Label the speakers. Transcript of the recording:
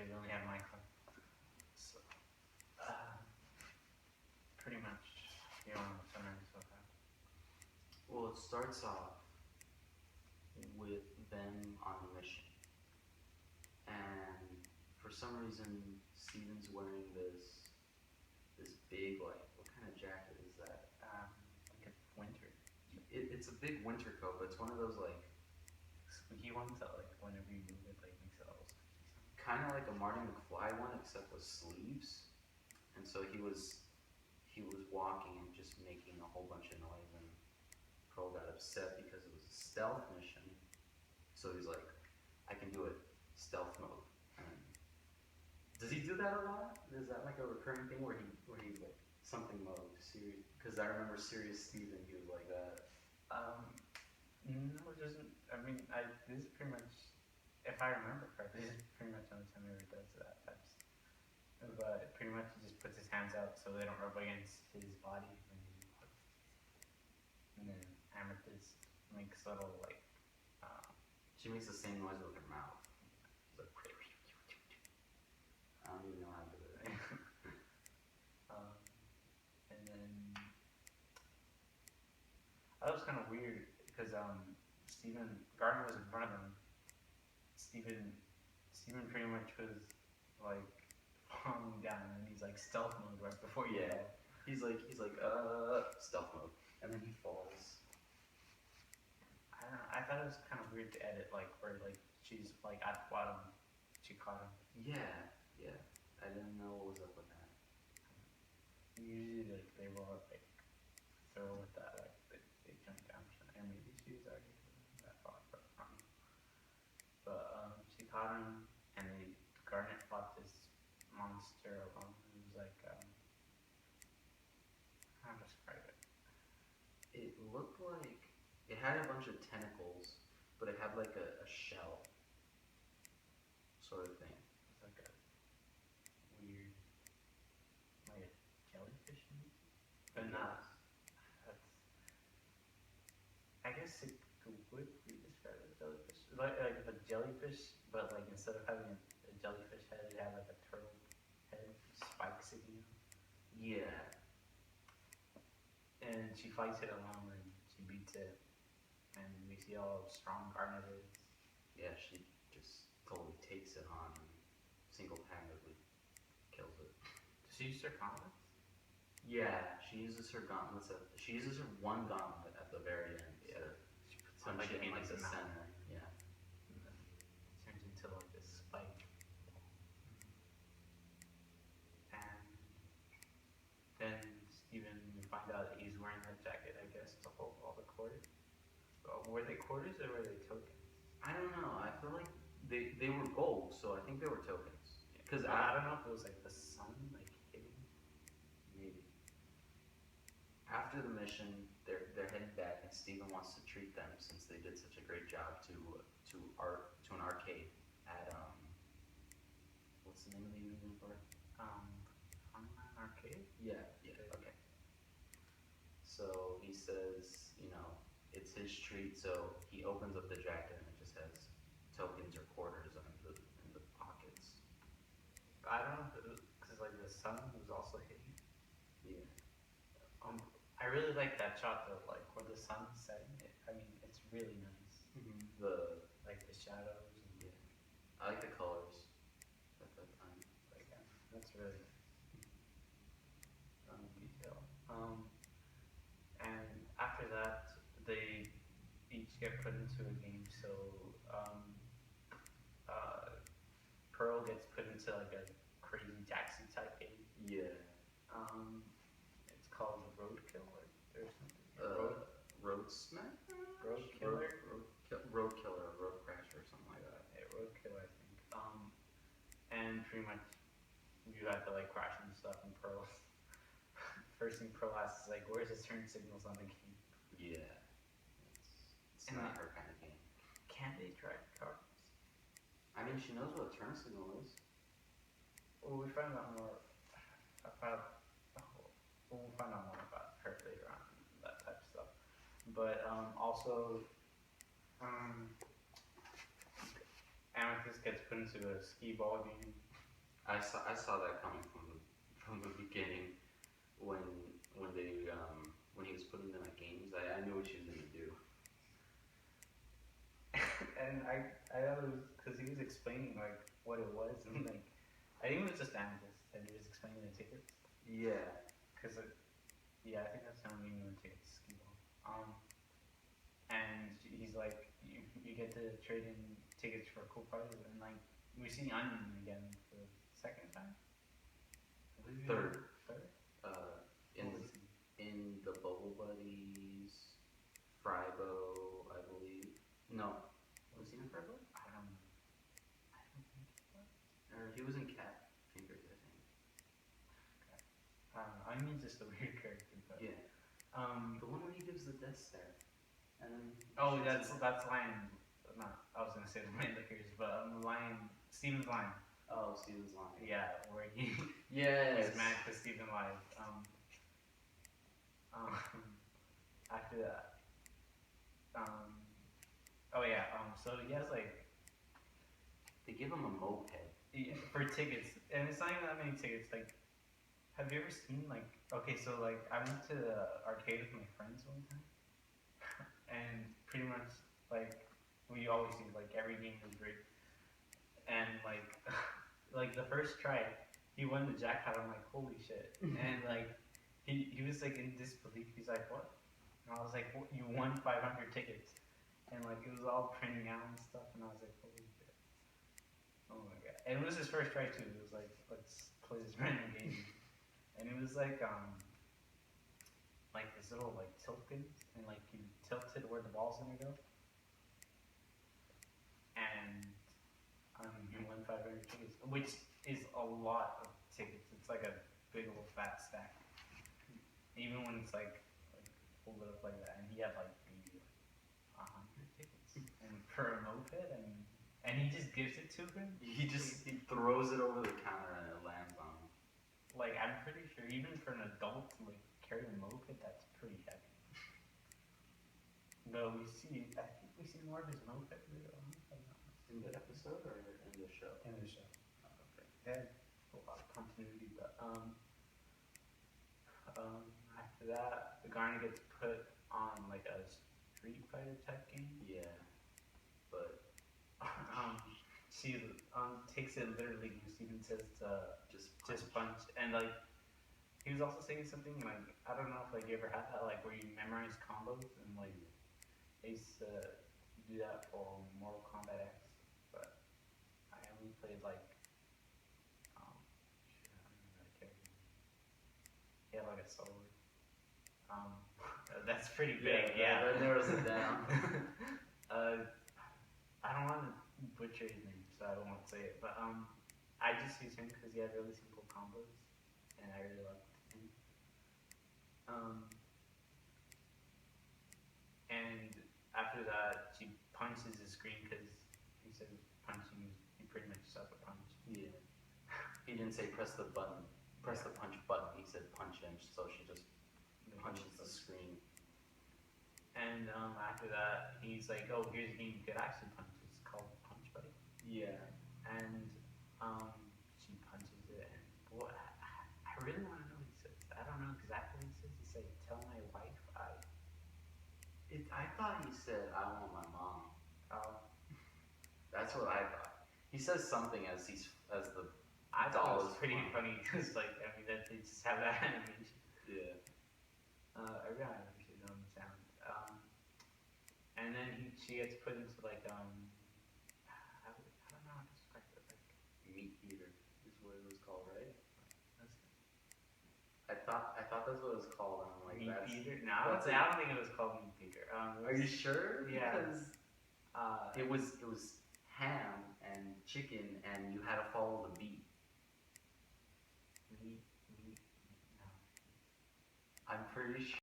Speaker 1: yesterday we only had my club. So, pretty much, you want to summarize about that?
Speaker 2: Well, it starts off with them on a mission. And for some reason, Steven's wearing this big, like, what kind of jacket is that?
Speaker 1: Like a winter.
Speaker 2: It's a big winter coat, but it's one of those, like,
Speaker 1: squeaky ones that, like, whenever you move it, like, makes it all squeaky.
Speaker 2: Kind of like a Marty McFly one, except with sleeves. And so he was walking and just making a whole bunch of noise, and Pearl got upset because it was a stealth mission. So he's like, I can do it stealth mode. And does he do that a lot? Is that like a recurring thing where he like something mode serious? Because I remember Serious Steven, he was like that.
Speaker 1: No, it doesn't. I mean, this is pretty much, if I remember correctly, this is pretty much the only time he ever does that type of stuff. But pretty much he just puts his hands out so they don't rub against his body when he puts. And then Amethyst makes little, like,
Speaker 2: she makes the same noise with her mouth. Like, I don't even know how to do it.
Speaker 1: And then that was kind of weird because Gardner was in front of him. Steven pretty much was like falling down, and he's like stealth mode right before you.
Speaker 2: Yeah, he's like stealth mode, and then he falls.
Speaker 1: I don't know. I thought it was kind of weird to edit, like where like she's like at the bottom, she caught him.
Speaker 2: Yeah. I didn't know what was up with that.
Speaker 1: Usually, like they will like throw with that, like they jump down, and maybe she was already that far, but she caught him, and Garnet fought this monster alone. It was like how to describe it?
Speaker 2: It looked like it had a bunch of tentacles, but it had like a shell sort of thing.
Speaker 1: It's like a weird, like a jellyfish maybe? But not. I guess it would be described as a jellyfish. Like a jellyfish, but like instead of having a jellyfish head, it had like a turtle head, spikes sticking out.
Speaker 2: Yeah.
Speaker 1: And she fights it alone, and she beats it, and we see how strong Garnet is.
Speaker 2: Yeah, she just totally takes it on and single-handedly kills it.
Speaker 1: Does she use her gauntlets?
Speaker 2: Yeah, she uses her gauntlets. She uses her one gauntlet at the very end.
Speaker 1: Yeah. She puts it
Speaker 2: Punch
Speaker 1: like
Speaker 2: it in
Speaker 1: in
Speaker 2: like the
Speaker 1: mouth.
Speaker 2: center. Yeah.
Speaker 1: And then it turns into like this spike. And then Steven, we find out that he's wearing that jacket, I guess, to hold all the quarters. Were they quarters or were they tokens?
Speaker 2: I don't know. I feel like they were gold, so I think they were tokens. Because
Speaker 1: I don't know if it was like the sun, like hitting.
Speaker 2: Maybe. After the mission, they're heading back, and Steven wants to treat them since they did such a great job to an arcade at what's the name of the amusement park?
Speaker 1: Online arcade?
Speaker 2: Yeah. Okay. So he says, it's his treat. So he opens up the jacket, and it just has tokens or quarters in the pockets.
Speaker 1: I don't know if it was because like the sun was also hitting.
Speaker 2: Yeah.
Speaker 1: I really like that shot though, like where the sun's setting. I mean, it's really nice.
Speaker 2: The
Speaker 1: shadows. And
Speaker 2: yeah, I like the colors at that time.
Speaker 1: Like that's really detail. And after that, they each get put into a game. So Pearl gets put into like a crazy taxi type game.
Speaker 2: Yeah.
Speaker 1: It's called Roadkill or something.
Speaker 2: Road Smash?
Speaker 1: Road Killer?
Speaker 2: Road Killer, Road Crasher, or something like that.
Speaker 1: Yeah, Roadkill, I think. And pretty much you have to like crash and stuff, and Pearl. First thing Pearl asks is like, where's his turn signals on the game?
Speaker 2: Yeah. It's not her kind of game.
Speaker 1: Can they drive cars?
Speaker 2: I mean, she knows what a turn signal is.
Speaker 1: Well, we find out more about. We'll find out more about her later on, that type of stuff. But also, Amethyst gets put into a skee ball game.
Speaker 2: I saw that coming from the beginning when they when he was putting them at games. I knew what she was gonna do.
Speaker 1: And I thought it was because he was explaining like what it was and like I think it was just Amethyst and he was explaining the tickets.
Speaker 2: Yeah.
Speaker 1: Cause yeah, I think that's the only meaning of tickets, skee ball. And he's like, you get to trade in tickets for cool prizes, and like we see Onion again for the second time.
Speaker 2: Third.
Speaker 1: Third.
Speaker 2: In the Bubble Buddies, Frybo, I believe. No, was he in Frybo?
Speaker 1: I don't know. I don't think he was.
Speaker 2: Or he was in Cat Fingers, I think.
Speaker 1: Onion's just a weird character, but
Speaker 2: yeah. The one where he gives the death stare, and then
Speaker 1: that's Lion. Not I was gonna say the Lion Liquors, but Lion Steven's Lion.
Speaker 2: Oh, Steven's Lion.
Speaker 1: Yeah, where he
Speaker 2: yes.
Speaker 1: is mad because Steven lied. After that, oh yeah, so he has like
Speaker 2: they give him a moped
Speaker 1: for tickets, and it's not even that many tickets. Like, have you ever seen like okay, so like I went to the arcade with my friends one time, and pretty much like we always do like every game is rigged, and like like the first try he won the jackpot. I'm like holy shit, and like he was like in disbelief. He's like what? And I was like what? You won 500 tickets, and like it was all printing out and stuff, and I was like holy shit. Oh my god! And it was his first try too. It was like let's play this random game. And it was like this little like tilt things, and like you tilt it where the ball's gonna go, and you win 500 tickets, which is a lot of tickets. It's like a big old fat stack, even when it's like hold it up like that. And he had like maybe 100 tickets, and for a moped, and he just gives it to him.
Speaker 2: He throws it over the counter and it lands on him.
Speaker 1: Like, I'm pretty sure, even for an adult to, like, carry a moped, that's pretty heavy. No, I think we see more of his moped video.
Speaker 2: In the episode or in the show?
Speaker 1: In the show.
Speaker 2: Oh, okay.
Speaker 1: They had a lot of continuity, but, after that, the Garnet gets put on, like, a Street Fighter type game.
Speaker 2: Yeah. But,
Speaker 1: she, takes it literally, Steven says to just punch, and like he was also saying something like I don't know if like you ever had that like where you memorize combos and like they used to do that for Mortal Kombat X, but I only played like I don't remember that character. He had like a sword. That's pretty big. Yeah.
Speaker 2: That narrows it down.
Speaker 1: I don't want to butcher his name, so I won't say it, but I just use him because he had really simple combos, and I really loved him. And after that, she punches the screen because he said punching, he pretty much suck a punch.
Speaker 2: Yeah. He didn't say press the button, press the punch button. He said punch him, so she just punches the screen.
Speaker 1: And after that, he's like, oh, here's a game you could actually punch. It's called Punch Buddy.
Speaker 2: Yeah.
Speaker 1: And she punches it, and boy, I really want to know what he says. I don't know exactly what he says. He said, "Tell my wife
Speaker 2: I thought he said, "I want my mom." That's what I thought. He says something as the
Speaker 1: I thought it was pretty
Speaker 2: flying.
Speaker 1: funny because, like, I mean, that they just have that animation.
Speaker 2: Yeah.
Speaker 1: I really appreciate the sound. And then she gets put into like I don't know how to describe it. Like
Speaker 2: Meat eater is what it was called, right? I thought that's what it was called. And I'm like,
Speaker 1: meat eater? No, I don't think it was called meat eater.
Speaker 2: Are you sure?
Speaker 1: Yeah.
Speaker 2: Because it was ham and chicken, and you had to follow the beat.
Speaker 1: Meat. No.
Speaker 2: I'm pretty sure.